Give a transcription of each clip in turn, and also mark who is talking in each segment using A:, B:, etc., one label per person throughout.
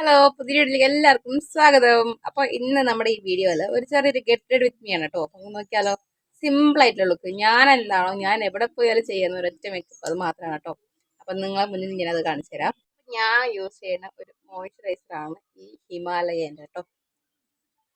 A: Hello, പുതിയ വീഡിയോയിലേക്ക് എല്ലാവർക്കും സ്വാഗതം. അപ്പോൾ ഇന്ന് നമ്മുടെ ഈ വീഡിയോയിൽ ഒരു ചെറിയൊരു ഗെറ്റ് റെഡി വിത്ത് മീ ആണ് കേട്ടോ. അപ്പം നോക്കിയാലോ, സിമ്പിൾ ആയിട്ടുള്ള ലുക്ക്. ഞാൻ എന്താണോ ഞാൻ എവിടെ പോയാലും ചെയ്യുന്ന ഒരൊറ്റ മേക്കപ്പ് അത് മാത്രമാണ് കേട്ടോ. അപ്പം നിങ്ങളെ മുന്നിൽ ഞാനത് കാണിച്ചു തരാം. ഞാൻ യൂസ് ചെയ്യുന്ന ഒരു മോയ്സ്ചറൈസർ ആണ് ഈ ഹിമാലയേൻ്റെ കേട്ടോ.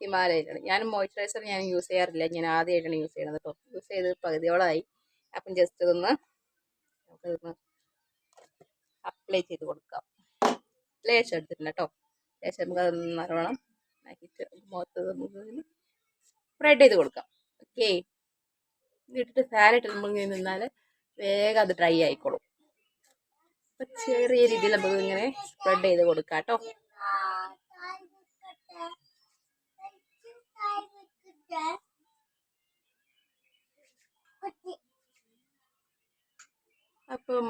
A: ഹിമാലയയിലാണ്. ഞാൻ യൂസ് ചെയ്യാറില്ല. ഞാൻ ആദ്യമായിട്ടാണ് യൂസ് ചെയ്യുന്നത് കേട്ടോ. യൂസ് ചെയ്ത് പകുതിയോളമായി. അപ്പം ജസ്റ്റ് നമുക്കിതൊന്ന് അപ്ലൈ ചെയ്ത് കൊടുക്കാം. ലേശം എടുത്തിട്ടുണ്ട് കേട്ടോ. ലേശം നമുക്ക് അതൊന്ന് നല്ലോണം ആക്കിയിട്ട് മുഖത്ത് നമുക്ക് സ്പ്രെഡ് ചെയ്ത് കൊടുക്കാം. ഓക്കെ, ഇട്ടിട്ട് ഫാനിട്ട് നമ്മളിങ്ങനെ നിന്നാൽ വേഗം അത് ഡ്രൈ ആയിക്കോളും. അപ്പം ചെറിയ രീതിയിൽ നമുക്ക് ഇങ്ങനെ സ്പ്രെഡ് ചെയ്ത് കൊടുക്കാം കേട്ടോ. അപ്പം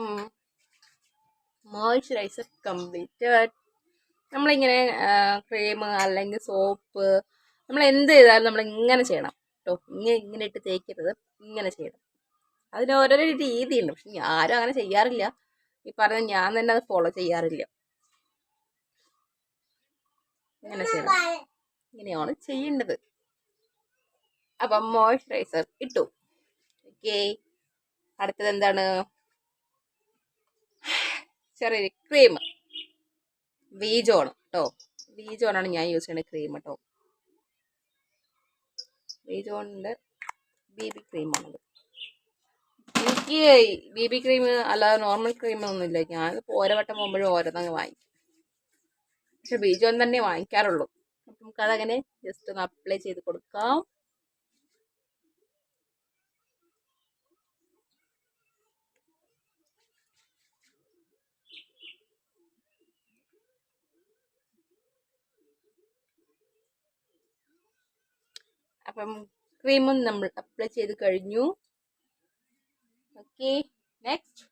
A: മോയ്സ്ചറൈസർ കംപ്ലീറ്റഡ്. നമ്മളിങ്ങനെ ക്രീം അല്ലെങ്കിൽ സോപ്പ് നമ്മൾ എന്ത് ചെയ്താലും നമ്മൾ ഇങ്ങനെ ചെയ്യണം കേട്ടോ. ഇങ്ങനെ ഇട്ട് തേക്കരുത്, ഇങ്ങനെ ചെയ്യണം. അതിന് ഓരോരോ രീതിയുണ്ട്. പക്ഷെ ആരും അങ്ങനെ ചെയ്യാറില്ല. ഈ പറഞ്ഞ ഞാൻ തന്നെ അത് ഫോളോ ചെയ്യാറില്ല. ഇങ്ങനെ ചെയ്യണം, ഇങ്ങനെയാണ് ചെയ്യേണ്ടത്. അപ്പം മോയ്സ്ചറൈസർ ഇട്ടു. ഓക്കെ, അടുത്തത് എന്താണ്? ചെറിയൊരു ക്രീം, വീജോൺ കേട്ടോ. വീജോണാണ് ഞാൻ യൂസ് ചെയ്യുന്ന ക്രീം കേട്ടോ. വീജോണിൻ്റെ BB ക്രീമാണത്. എനിക്ക് BB ക്രീം അല്ലാതെ നോർമൽ ക്രീമൊന്നുമില്ല. ഞാൻ ഓരോ വട്ടം പോകുമ്പോഴും ഓരോന്നങ്ങ് വാങ്ങിക്കും. പക്ഷെ വീജോൺ തന്നെ വാങ്ങിക്കാറുള്ളൂ. അപ്പം നമുക്കതങ്ങനെ ജസ്റ്റ് ഒന്ന് അപ്ലൈ ചെയ്ത് കൊടുക്കാം. അപ്പം ക്രീമും നമ്മൾ അപ്ലൈ ചെയ്ത് കഴിഞ്ഞു. ഓക്കെ, നെക്സ്റ്റ്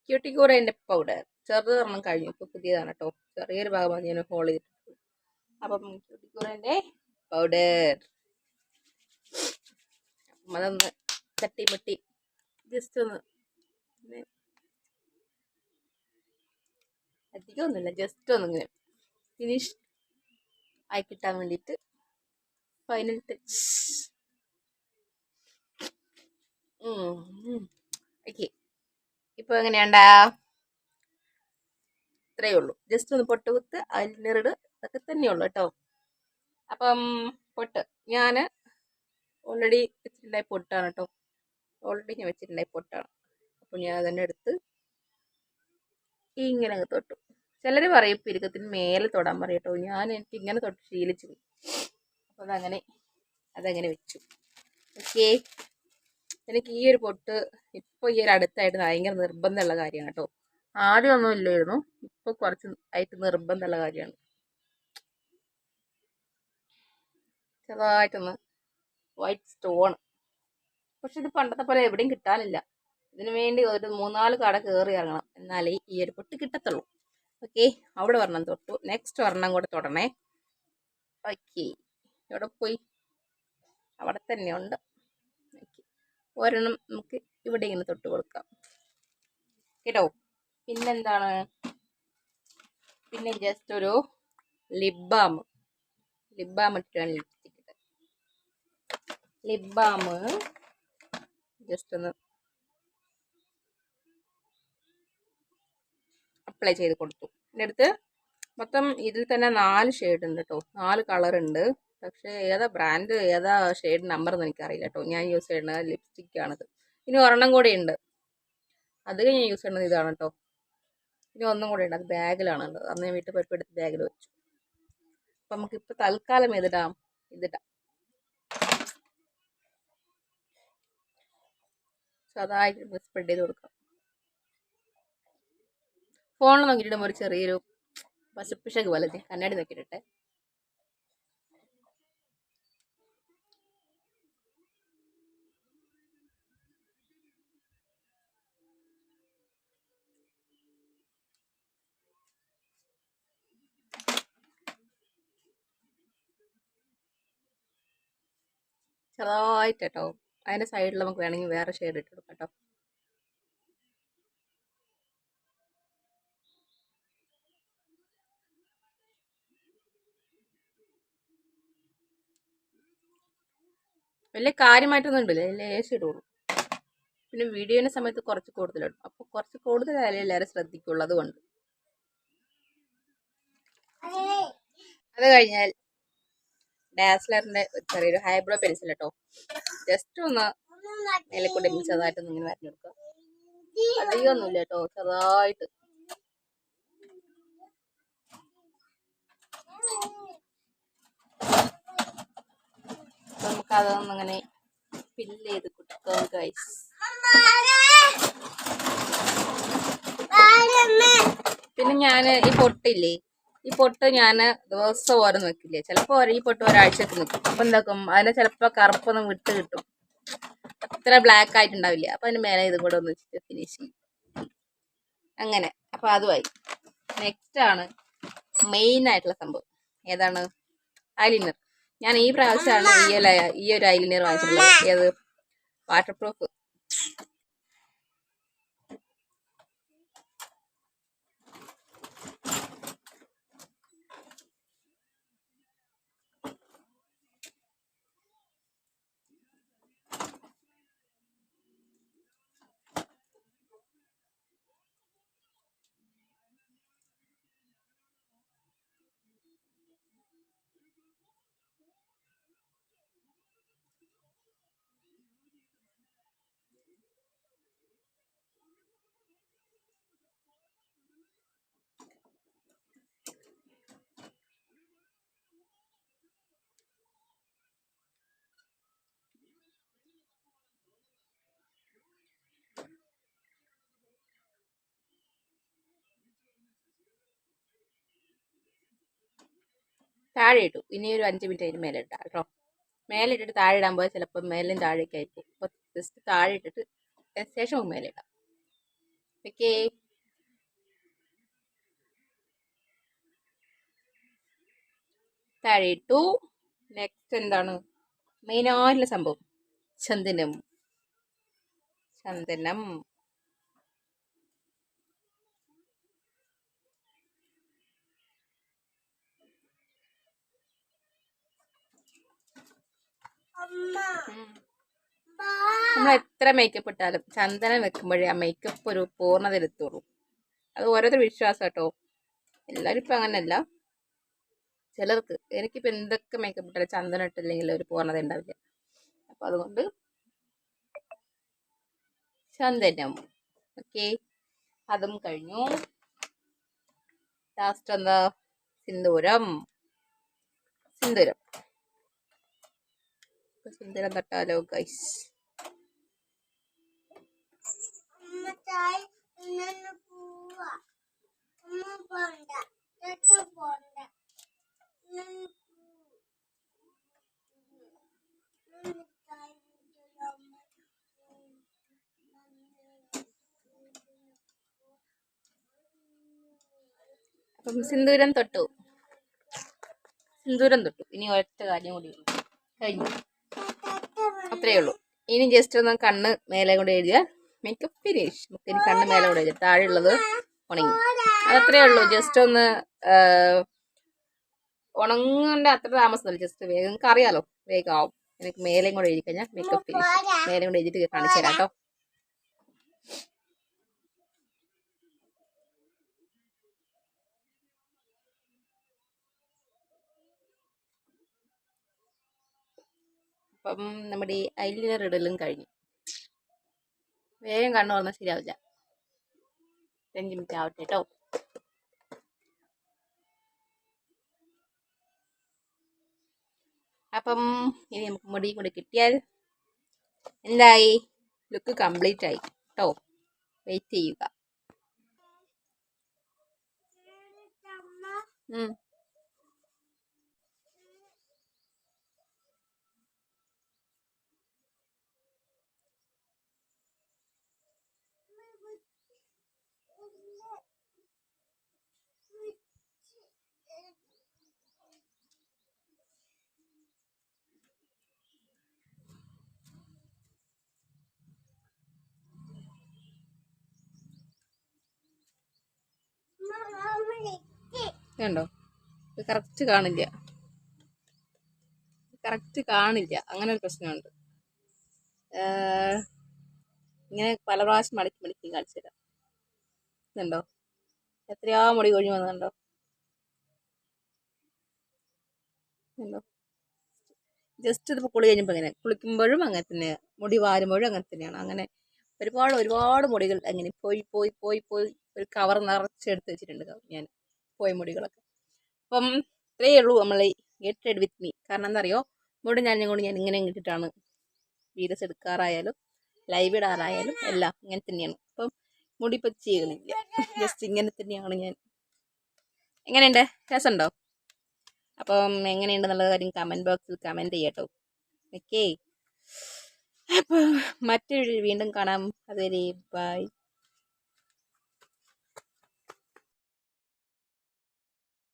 A: ക്യൂട്ടിക്യൂറേൻ്റെ പൗഡർ. ചെറുതൊരെണ്ണം കഴിഞ്ഞു, ഇപ്പോൾ പുതിയതാണ് കേട്ടോ. ചെറിയൊരു ഭാഗമാണ് ഞാൻ ഹോൾ ചെയ്തിട്ടുള്ളൂ. അപ്പം ക്യൂട്ടിക്യൂറേൻ്റെ പൗഡർ അതൊന്ന് തട്ടിമുട്ടി ജസ്റ്റ് ഒന്ന് അധികമൊന്നുമില്ല, ജസ്റ്റ് ഒന്നിങ്ങനെ ഫിനിഷ് ആയി കിട്ടാൻ വേണ്ടിയിട്ട് ഫൈനൽ ടച്ച്. ഓക്കെ, ഇപ്പോൾ എങ്ങനെയാണ്ടാ? ഇത്രയേ ഉള്ളൂ. ജസ്റ്റ് ഒന്ന് പൊട്ട് കുത്ത്, ഐലൈനറിട്, അതൊക്കെ തന്നെയുള്ളൂ കേട്ടോ. അപ്പം പൊട്ട് ഞാൻ ഓൾറെഡി വെച്ചിട്ടുണ്ടായി പൊട്ടാണ് കേട്ടോ. ഓൾറെഡി ഞാൻ വെച്ചിട്ടുണ്ടായി പൊട്ടാണ്. അപ്പം ഞാൻ അതന്നെ എടുത്ത് ഇങ്ങനെ തൊട്ടു. ചിലർ പറയും പിരുക്കത്തിന് മേലെ തൊടാൻ പറയും കേട്ടോ. എനിക്ക് ഇങ്ങനെ തൊട്ട് ശീലിച്ചു. അപ്പോൾ അതങ്ങനെ വെച്ചു. ഓക്കെ, എനിക്ക് ഈ ഒരു പൊട്ട് ഇപ്പോൾ ഈ ഒരു അടുത്തായിട്ട് ഭയങ്കര നിർബന്ധമുള്ള കാര്യമാണ് കേട്ടോ. ആദ്യമൊന്നും ഇല്ലായിരുന്നു, ഇപ്പോൾ കുറച്ച് ആയിട്ട് നിർബന്ധമുള്ള കാര്യമാണ്. ചെറുതായിട്ടൊന്ന് വൈറ്റ് സ്റ്റോൺ. പക്ഷെ ഇത് പണ്ടത്തെ പോലെ എവിടെയും കിട്ടാനില്ല. ഇതിനു വേണ്ടി ഒരു 3-4 കട കയറി ഇറങ്ങണം, എന്നാലേ ഈ ഒരു പൊട്ട് കിട്ടത്തുള്ളൂ. ഓക്കെ, അവിടെ ഒരെണ്ണം തൊട്ടു. നെക്സ്റ്റ് ഒരെണ്ണം കൂടെ തൊടണേ. ഓക്കെ, എവിടെ പോയി? അവിടെ തന്നെ ഉണ്ട്. ഓക്കെ, ഒരെണ്ണം നമുക്ക് ഇവിടെ ഇങ്ങനെ തൊട്ട് കൊടുക്കാം കേട്ടോ. പിന്നെന്താണ്? പിന്നെ ജസ്റ്റ് ഒരു ലിപ് ബാം ഇട്ടാണ് ലിപ്സ്റ്റിക് ഇട്ട്. ലിപ് ബാം ജസ്റ്റ് ഒന്ന് അപ്ലൈ ചെയ്ത് കൊടുത്തു. എൻ്റെ അടുത്ത് മൊത്തം ഇതിൽ തന്നെ 4 ഷെയ്ഡ് ഉണ്ട് കേട്ടോ. 4 കളർ ഉണ്ട്. പക്ഷേ ഏതാ ബ്രാൻഡ്, ഏതാ ഷെയ്ഡ് നമ്പർ എന്ന് എനിക്കറിയില്ല കേട്ടോ. ഞാൻ യൂസ് ചെയ്യുന്നത് ലിപ്സ്റ്റിക്കാണിത്. ഇനി ഒരെണ്ണം കൂടെ ഉണ്ട്, അത് ഞാൻ യൂസ് ചെയ്യുന്നത് ഇതാണ് കേട്ടോ. ഇനി ഒന്നും കൂടെ ഉണ്ട്, അത് ബാഗിലാണ് ഉള്ളത്. അന്ന് ഞാൻ വീട്ടിൽ പോയപ്പോൾ എടുത്ത് ബാഗിൽ വെച്ചു. അപ്പം നമുക്കിപ്പോൾ തൽക്കാലം ഇതിടാം. അതായിട്ട് സ്പ്രെഡ് ചെയ്ത് കൊടുക്കാം. ഫോണിൽ നോക്കിയിടുമ്പോൾ ഒരു ചെറിയൊരു പശപ്പിശക് പോലെ കണ്ണാടി നോക്കിയിട്ടെ. ചെറുതായിട്ട് കേട്ടോ. അതിൻ്റെ സൈഡിൽ നമുക്ക് വേണമെങ്കിൽ വേറെ ഷെയ്ഡ് ഇട്ട് കൊടുക്കാം കേട്ടോ. വലിയ കാര്യമായിട്ടൊന്നും ഉണ്ടല്ലോ, ലേശം ഇടുള്ളൂ. പിന്നെ വീഡിയോയുടെ സമയത്ത് കുറച്ച് കൂടുതലിടും. അപ്പോൾ കുറച്ച് കൂടുതലായാലും എല്ലാവരും ശ്രദ്ധിക്കുള്ളൂ. അതുകൊണ്ട് അത് കഴിഞ്ഞാൽ ഡാസ്ലറിന്റെ ചെറിയൊരു ഹൈബ്രോ പെൻസിൽ കേട്ടോ, ജസ്റ്റ് ഒന്ന് മേലെക്കൂടെ ചെറുതായിട്ടൊന്നും ഇങ്ങനെ വരഞ്ഞു കൊടുക്കുക. അധികമൊന്നുമില്ല കേട്ടോ, ചെറുതായിട്ട്. നമുക്ക് അതൊന്നിങ്ങനെ ഫില്ല് ചെയ്ത് കൊടുക്കാം ഗൈസ്. പിന്നെ ഞാൻ ഈ പൊട്ടില്ലേ, ഈ പൊട്ട് ഞാൻ ദിവസം ഓരോന്ന് വെക്കില്ലേ, ചിലപ്പോൾ ഈ പൊട്ട് ഒരാഴ്ചക്ക് നിൽക്കും. അപ്പം എന്താക്കും, അതിനെ ചിലപ്പോൾ കറുപ്പൊന്നും വിട്ട് കിട്ടും, അത്ര ബ്ലാക്ക് ആയിട്ടുണ്ടാവില്ല. അപ്പം അതിന് മേലെ ഇതും കൂടെ ഒന്ന് വെച്ചിട്ട് ഫിനിഷ് ചെയ്യും അങ്ങനെ. അപ്പം അതുമായി. നെക്സ്റ്റ് ആണ് മെയിൻ ആയിട്ടുള്ള സംഭവം. ഏതാണ്? ഐലിനർ. ഞാൻ ഈ പ്രാവശ്യമാണ് ഈ ഒരു ഐലിനർ വാങ്ങിച്ചിട്ടുള്ളത്. ഏത്? Water proof. താഴെ ഇട്ടു. ഇനി ഒരു 5 മിനിറ്റ് അതിന് മേലെ ഇട്ടാൽ കേട്ടോ. മേലെ ഇട്ടിട്ട് താഴെ ഇടാൻ പോയാൽ ചിലപ്പോൾ മേലും താഴേക്ക് ആയിരിക്കും. അപ്പോൾ ജസ്റ്റ് താഴെ ഇട്ടിട്ട് ശേഷം മേലെ ഇടാം. ഓക്കേ, താഴെ ഇട്ടു. നെക്സ്റ്റ് എന്താണ് മെയിനായിട്ടുള്ള സംഭവം? ചന്ദനം. ചന്ദനം നമ്മൾ എത്ര മേക്കപ്പ് ഇട്ടാലും ചന്ദനം വെക്കുമ്പോഴേ ആ മേക്കപ്പ് ഒരു പൂർണ്ണത എത്തുള്ളൂ. അത് ഓരോരുത്തർ വിശ്വാസം കേട്ടോ. എല്ലാവരും ഇപ്പം അങ്ങനെയല്ല. ചിലർക്ക്, എനിക്കിപ്പോൾ എന്തൊക്കെ മേക്കപ്പ് ഇട്ടാലും ചന്ദനം ഇട്ടില്ലെങ്കിൽ ഒരു പൂർണ്ണത ഉണ്ടാവില്ല. അപ്പം അതുകൊണ്ട് ചന്ദനം. ഓക്കെ, അതും കഴിഞ്ഞു. ലാസ്റ്റ് എന്താ? സിന്ദൂരം. സിന്ദൂരം സിന്ദൂരം തട്ടാലോ ഗൈസ്. അപ്പം സിന്ദൂരം തൊട്ടു. ഇനി ഒറ്റ കാര്യം കൂടി കഴിഞ്ഞു. അത്രയേ ഉള്ളൂ. ഇനി ജസ്റ്റ് ഒന്ന് കണ്ണ് മേലെ കൂടെ എഴുതിയാൽ മേക്കപ്പ് ഫിനിഷ്. നമുക്ക് ഇനി കണ്ണ് മേലെ കൂടെ എഴുതി താഴെ ഉള്ളത് ഉണങ്ങി. അതത്രയേ ഉള്ളൂ. ജസ്റ്റ് ഒന്ന് ഉണങ്ങേണ്ട അത്ര താമസമല്ല, ജസ്റ്റ് വേഗം. നിങ്ങൾക്ക് അറിയാലോ, വേഗം ആവും. എനിക്ക് മേലെയും കൂടെ എഴുതി കഴിഞ്ഞാൽ മേക്കപ്പ് ഫിനിഷ്. മേലെയും കൂടെ എഴുതിയിട്ട് കാണിച്ചു തരാം കേട്ടോ. അപ്പം നമ്മുടെ ഈ ഐലൈനർ ഇടലും കഴിഞ്ഞു. വേഗം കണ്ണു തുറന്നാൽ ശരിയാവില്ല. 5 മിനിറ്റ് ആവട്ടെ കേട്ടോ. അപ്പം ഇനി നമുക്ക് മുടി കൂടി കിട്ടിയാൽ എന്തായി? ലുക്ക് കംപ്ലീറ്റ് ആയി കേട്ടോ. വെയിറ്റ് ചെയ്യുക. കണ്ടോ? ഇത് കറക്റ്റ് കാണില്ല, അങ്ങനെ ഒരു പ്രശ്നമുണ്ട്. ഇങ്ങനെ പല പ്രാവശ്യം മടക്കി മടക്കി കാണിച്ചു തരാം. ഇതുണ്ടോ എത്രയാ മുടി കൊഴിഞ്ഞു വന്നുണ്ടോ? ജസ്റ്റ് ഇതിപ്പോൾ കുളി കഴിഞ്ഞപ്പോൾ അങ്ങനെ കുളിക്കുമ്പോഴും അങ്ങനെ തന്നെയാണ്, മുടി വാരുമ്പോഴും അങ്ങനെ തന്നെയാണ്. അങ്ങനെ ഒരുപാട് ഒരുപാട് മുടികൾ അങ്ങനെ പോയി പോയി പോയി പോയി ഒരു കവർ നിറച്ചെടുത്ത് വെച്ചിട്ടുണ്ട് ഞാൻ പോയ മുടികളൊക്കെ. അപ്പം ഇത്രയേ ഉള്ളൂ നമ്മൾ ഗെറ്റ് റെഡി വിത്ത് മീ. കാരണം എന്താ അറിയോ, മുടി ഞാൻ ഇങ്ങനെ ഇട്ടിട്ടാണ് വീഡിയോസ് എടുക്കാറായാലും ലൈവ് ഇടാറായാലും എല്ലാം ഇങ്ങനെ തന്നെയാണ്. അപ്പം മുടി ഇപ്പം ചെയ്യണില്ല, ജസ്റ്റ് ഇങ്ങനെ തന്നെയാണ് ഞാൻ. എങ്ങനെയുണ്ട്, രസമുണ്ടോ? അപ്പം എങ്ങനെയുണ്ടെന്നുള്ള കാര്യം കമൻറ്റ് ബോക്സിൽ കമൻറ്റ് ചെയ്യട്ടോ. ഓക്കേ, അപ്പം മറ്റൊരു വീണ്ടും കാണാം. അതുവരെ ബൈ.